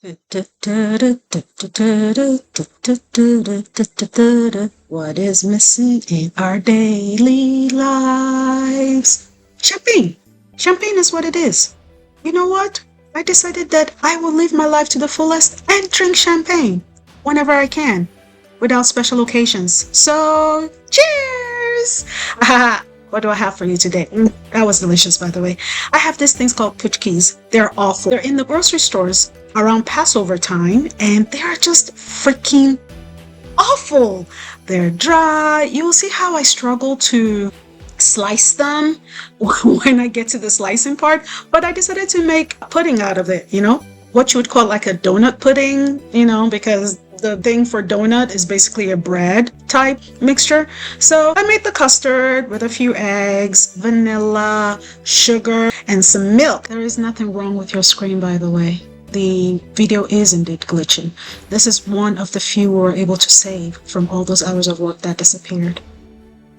What is missing in our daily lives? Champagne. Champagne is what it is. You know what? I decided that I will live my life to the fullest and drink champagne whenever I can without special occasions. So, cheers! What do I have for you today? That was delicious, by the way. I have these things called puchkis. They're awful. They're in the grocery stores around Passover time, and they are just freaking awful. They're dry. You will see how I struggle to slice them when I get to the slicing part, but I decided to make pudding out of it, what you would call like a donut pudding, because the thing for donut is basically a bread type mixture. So I made the custard with a few eggs, vanilla, sugar, and some milk. There is nothing wrong with your screen, by the way. The video is indeed glitching. This is one of the few we were able to save from all those hours of work that disappeared.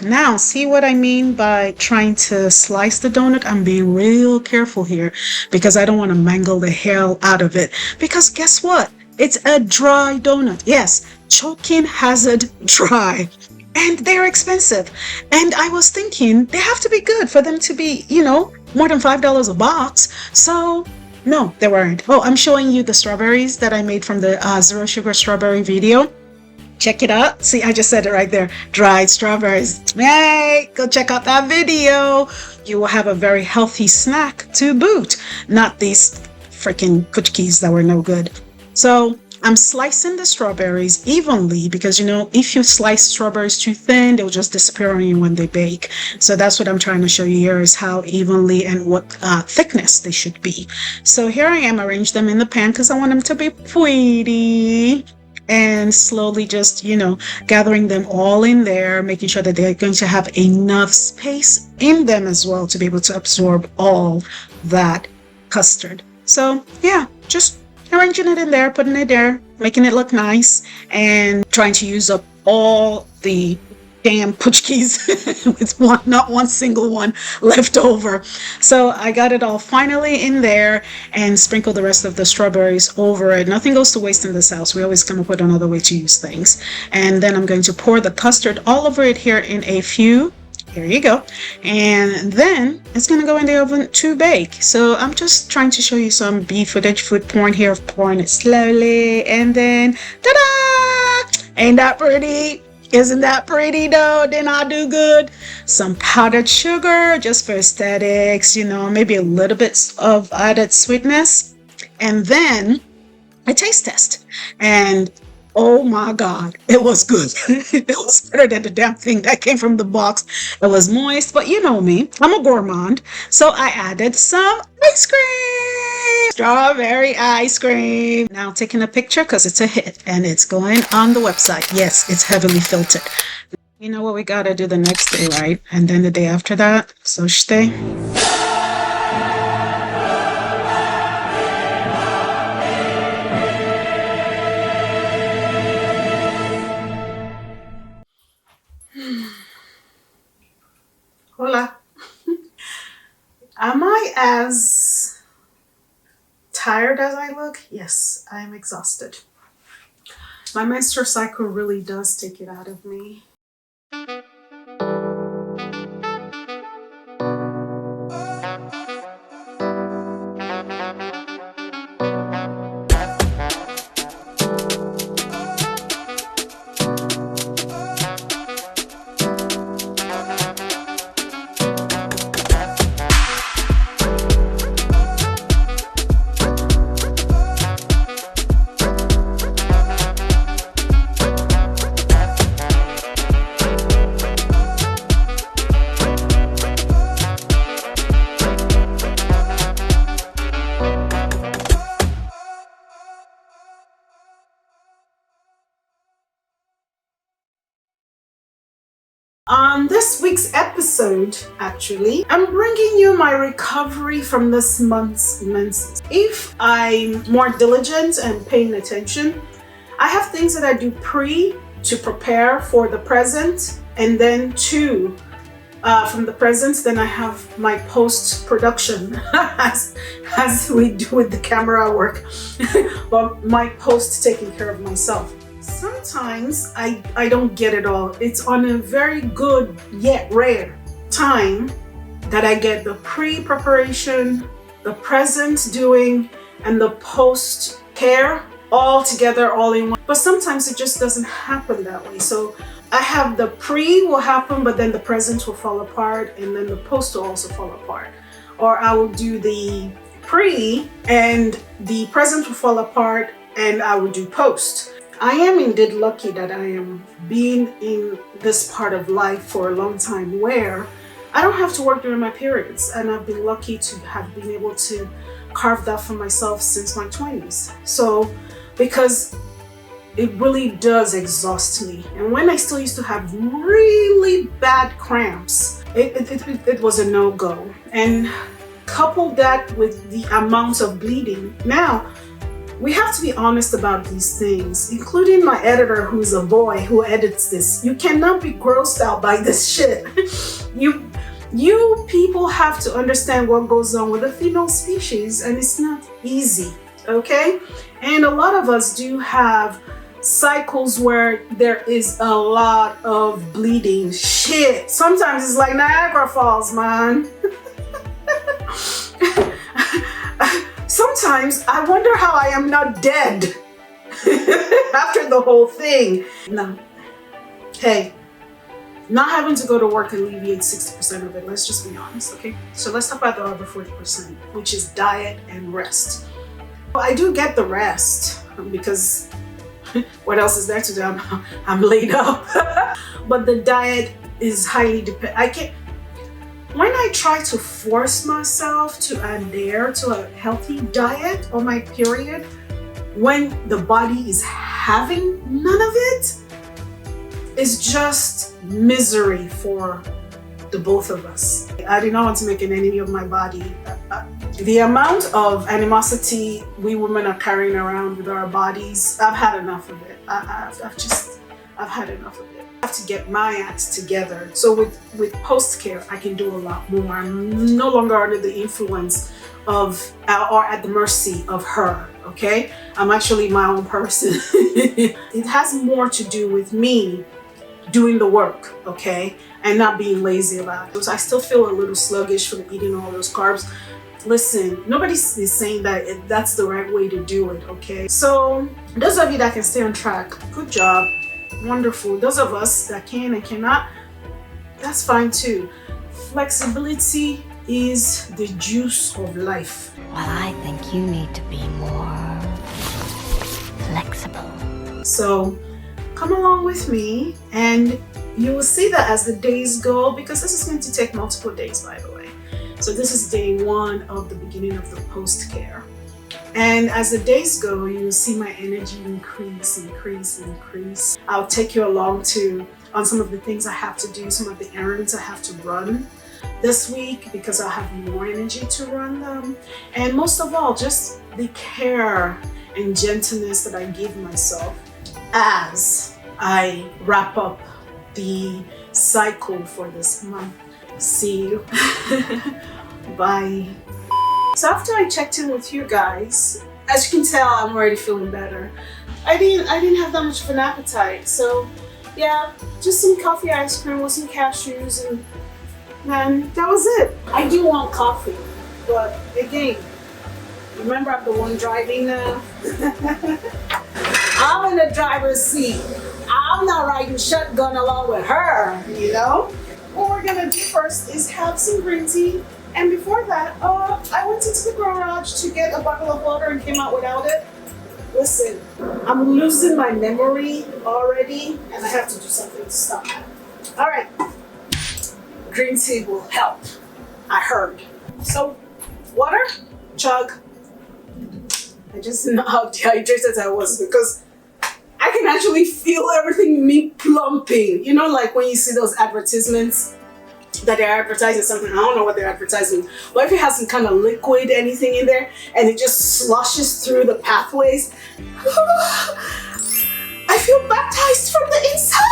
Now, see what I mean by trying to slice the donut? I'm being real careful here because I don't want to mangle the hell out of it. Because guess what? It's a dry donut. Yes, choking hazard dry. And they're expensive. And I was thinking they have to be good for them to be, more than $5 a box. So no, they weren't. Oh, I'm showing you the strawberries that I made from the zero sugar strawberry video. Check it out. See, I just said it right there. Dried strawberries. Hey, go check out that video. You will have a very healthy snack to boot. Not these freaking cookies that were no good. So I'm slicing the strawberries evenly because, if you slice strawberries too thin, they'll just disappear on you when they bake. So that's what I'm trying to show you here is how evenly and what thickness they should be. So here I am, arrange them in the pan because I want them to be pretty. And slowly just, gathering them all in there, making sure that they're going to have enough space in them as well to be able to absorb all that custard. So yeah, just arranging it in there, putting it there, making it look nice, and trying to use up all the damn puchkis with not one single one left over. So I got it all finally in there and sprinkled the rest of the strawberries over it. Nothing goes to waste in this house. We always come up with another way to use things. And then I'm going to pour the custard all over it here in a few. Here you go. And then it's going to go in the oven to bake. So I'm just trying to show you some footage pouring here, pouring it slowly. And then, ta-da! Ain't that pretty? Isn't that pretty though? Didn't I do good? Some powdered sugar just for aesthetics, maybe a little bit of added sweetness. And then a taste test. And oh my God, it was good. It was better than the damn thing that came from the box. It was moist, but you know me, I'm a gourmand. So I added some ice cream, strawberry ice cream. Now taking a picture because it's a hit and it's going on the website. Yes, it's heavily filtered. You know what we gotta do the next day, right? And then the day after that, so stay. Hola. Am I as tired as I look? Yes, I am exhausted. My menstrual cycle really does take it out of me. On this week's episode, actually, I'm bringing you my recovery from this month's menses. If I'm more diligent and paying attention, I have things that I do to prepare for the present, and then from the present, then I have my post-production as we do with the camera work, but my post taking care of myself. Sometimes I don't get it all. It's on a very good yet rare time that I get the pre-preparation, the present doing, and the post-care all together, all in one. But sometimes it just doesn't happen that way. So I have the pre will happen, but then the present will fall apart, and then the post will also fall apart. Or I will do the pre and the present will fall apart, and I will do post. I am indeed lucky that I am being in this part of life for a long time where I don't have to work during my periods, and I've been lucky to have been able to carve that for myself since my 20s. So, because it really does exhaust me. And when I still used to have really bad cramps, it was a no-go. And couple that with the amount of bleeding. Now, we have to be honest about these things, including my editor, who's a boy who edits this. You cannot be grossed out by this shit. You people have to understand what goes on with the female species, and it's not easy, okay? And a lot of us do have cycles where there is a lot of bleeding. Shit, sometimes it's like Niagara Falls, man. Sometimes I wonder how I am not dead after the whole thing. No. Hey, not having to go to work alleviates 60% of it. Let's just be honest, okay? So let's talk about the other 40%, which is diet and rest. Well, I do get the rest because what else is there to do? I'm laid up. But the diet is highly dependent. When I try to force myself to adhere to a healthy diet on my period, when the body is having none of it, it's just misery for the both of us. I do not want to make an enemy of my body. The amount of animosity we women are carrying around with our bodies, I've had enough of it. I've had enough of it. I have to get my act together. So with post-care, I can do a lot more. I'm no longer under the influence of or at the mercy of her, okay? I'm actually my own person. It has more to do with me doing the work, okay? And not being lazy about it. So I still feel a little sluggish from eating all those carbs. Listen, nobody is saying that that's the right way to do it, okay? So those of you that can stay on track, good job. Wonderful. Those of us that can and cannot, that's fine too. Flexibility is the juice of life. Well, I think you need to be more flexible. So come along with me and you will see that as the days go, because this is going to take multiple days, by the way. So this is day 1 of the beginning of the post-care. And as the days go, you will see my energy increase. I'll take you along on some of the things I have to do, some of the errands I have to run this week, because I'll have more energy to run them. And most of all, just the care and gentleness that I give myself as I wrap up the cycle for this month. See you. Bye. So after I checked in with you guys, as you can tell, I'm already feeling better. I didn't have that much of an appetite, so yeah, just some coffee ice cream with some cashews, and man, that was it. I do want coffee, but again, remember I'm the one driving now. I'm in the driver's seat. I'm not riding shotgun along with her, you know? What we're gonna do first is have some green tea. And before that, I went into the garage to get a bottle of water and came out without it. Listen, I'm losing my memory already, and I have to do something to stop that. All right, green tea will help, I heard. So, water, chug. I just didn't know how dehydrated I was, because I can actually feel everything in me plumping. You know, like when you see those advertisements that they're advertising something, I don't know what they're advertising, but if it has some kind of liquid, anything in there, and it just sloshes through the pathways, I feel baptized from the inside.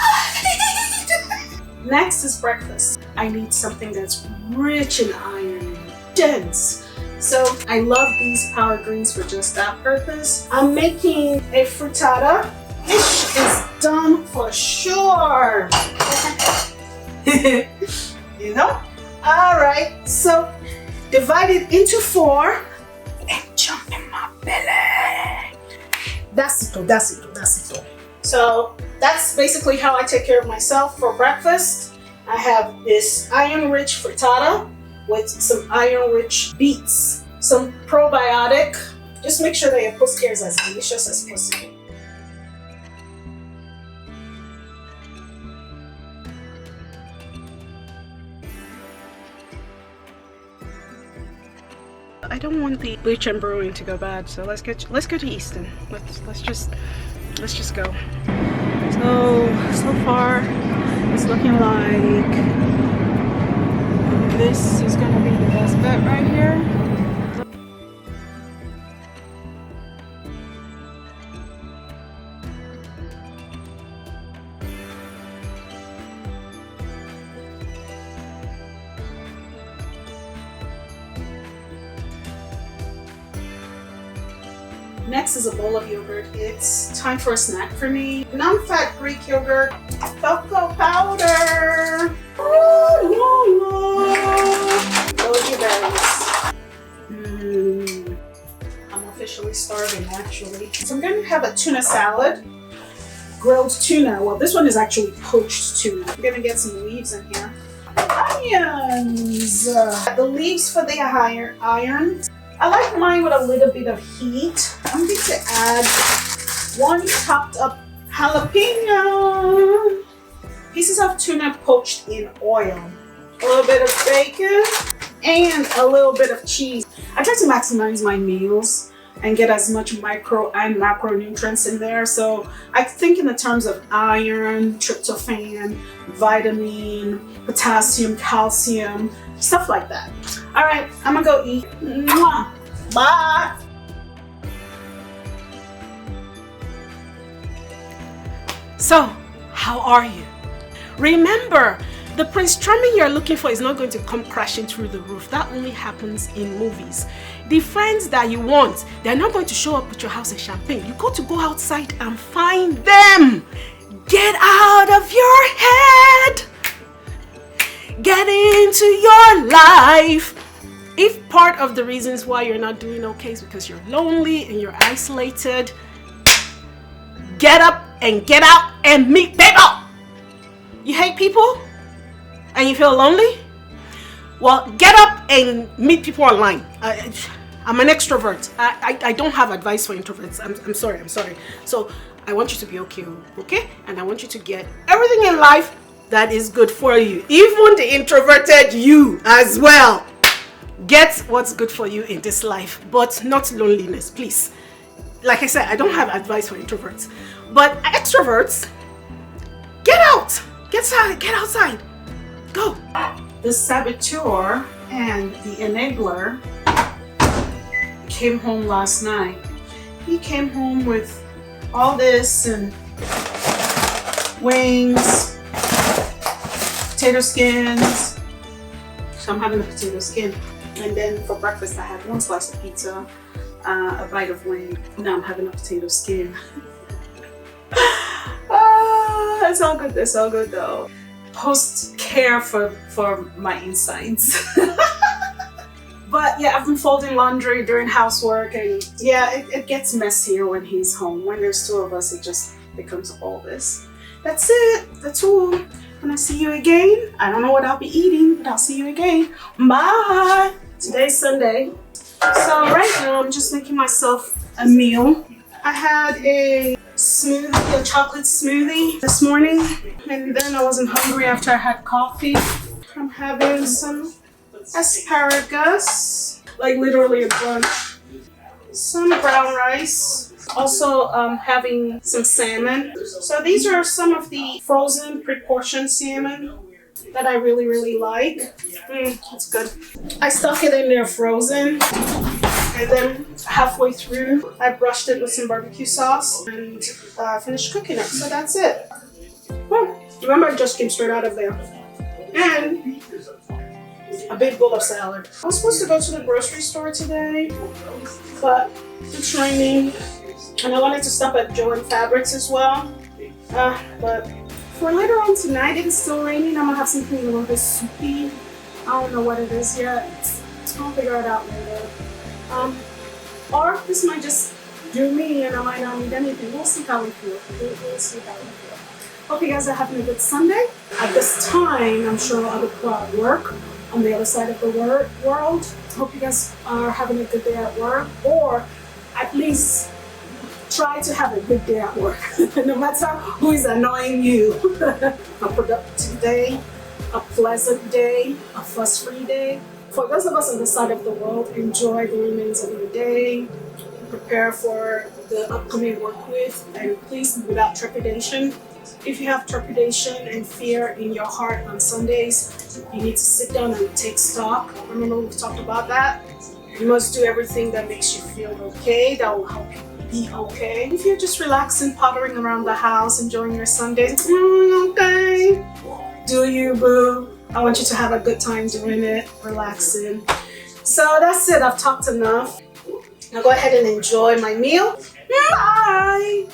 Next is breakfast. I need something that's rich in iron, dense. So I love these power greens for just that purpose. I'm making a frittata. This is done for sure. You know? All right, so divide it into 4 and jump in my belly. That's it. So that's basically how I take care of myself for breakfast. I have this iron-rich frittata with some iron-rich beets, some probiotic. Just make sure that your post-care is as delicious as possible. I don't want the bleach and brewing to go bad, so let's go to Easton. Let's just go. So far it's looking like this is gonna be the best bet right here. Next is a bowl of yogurt. It's time for a snack for me. Non-fat Greek yogurt, cocoa powder, goji berries. I'm officially starving actually. So I'm going to have a tuna salad, grilled tuna. Well, this one is actually poached tuna. I'm going to get some leaves in here. Onions. The leaves for the iron. I like mine with a little bit of heat. I'm going to add 1 chopped up jalapeno, pieces of tuna poached in oil, a little bit of bacon, and a little bit of cheese. I try to maximize my meals and get as much micro and macronutrients in there. So I think in the terms of iron, tryptophan, vitamin, potassium, calcium, stuff like that. All right, I'm gonna go eat. Mwah. Bye. So, how are you? Remember, the Prince Charming you're looking for is not going to come crashing through the roof. That only happens in movies. The friends that you want, they're not going to show up at your house in Champagne. You got to go outside and find them. Get out of your head. Get into your life. If part of the reasons why you're not doing okay is because you're lonely and you're isolated, get up and get out and meet people. You hate people and you feel lonely? Well, get up and meet people online. I'm an extrovert. I don't have advice for introverts. I'm sorry. So I want you to be okay? And I want you to get everything in life that is good for you. Even the introverted you as well. Get what's good for you in this life, but not loneliness, please. Like I said, I don't have advice for introverts. But extroverts, get out. Get outside. Go. The saboteur and the enabler came home last night. He came home with all this and wings, potato skins. So I'm having a potato skin. And then for breakfast I had 1 slice of pizza, a bite of wing. Now I'm having a potato skin. It's all good though. Post-care for my insides. But yeah, I've been folding laundry during housework, and yeah, it gets messier when he's home. When there's 2 of us, it just becomes all this. That's it. That's all. When I see you again, I don't know what I'll be eating, but I'll see you again. Bye. Today's Sunday. So right now I'm just making myself a meal. I had a smoothie, a chocolate smoothie this morning, and then I wasn't hungry after I had coffee. I'm having some asparagus, like literally a brunch. Some brown rice. Also having some salmon. So these are some of the frozen pre-portioned salmon that I really like. It's good. I stuck it in there frozen, and then halfway through I brushed it with some barbecue sauce and finished cooking it. So that's it. Well, remember, it just came straight out of there. And a big bowl of salad. I was supposed to go to the grocery store today, but it's raining, and I wanted to stop at Joe and Fabrics as well. But for later on tonight, it is still raining. I'm gonna have something a little bit soupy. I don't know what it is yet. I'll figure it out later. Or this might just do me, and I might not need anything. We'll see how we feel. We'll see how we feel. Hope you guys are having a good Sunday. At this time, I'm sure other people are at work on the other side of the world. Hope you guys are having a good day at work, or at least try to have a good day at work, no matter who is annoying you. A productive day, a pleasant day, a fuss-free day. For those of us on the side of the world, enjoy the remains of your day. Prepare for the upcoming work week, and please, without trepidation. If you have trepidation and fear in your heart on Sundays, you need to sit down and take stock. Remember, we've talked about that. You must do everything that makes you feel okay, that will help you be okay. If you're just relaxing, pottering around the house, enjoying your Sundays, okay, do you, boo? I want you to have a good time doing it, relaxing. So that's it, I've talked enough. Now go ahead and enjoy my meal. Bye!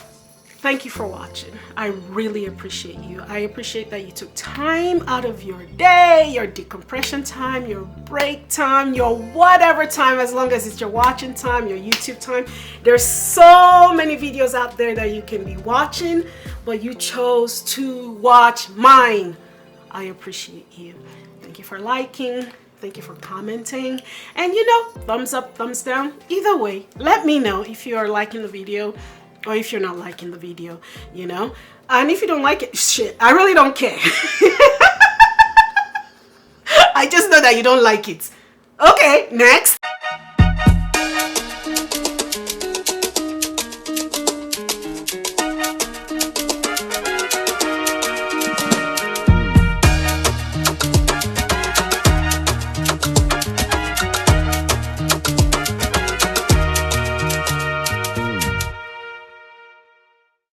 Thank you for watching. I really appreciate you. I appreciate that you took time out of your day, your decompression time, your break time, your whatever time, as long as it's your watching time, your YouTube time. There's so many videos out there that you can be watching, but you chose to watch mine. I appreciate you. Thank you for liking. Thank you for commenting. And thumbs up, thumbs down. Either way, let me know if you are liking the video or if you're not liking the video, And if you don't like it, shit, I really don't care. I just know that you don't like it. Okay, next.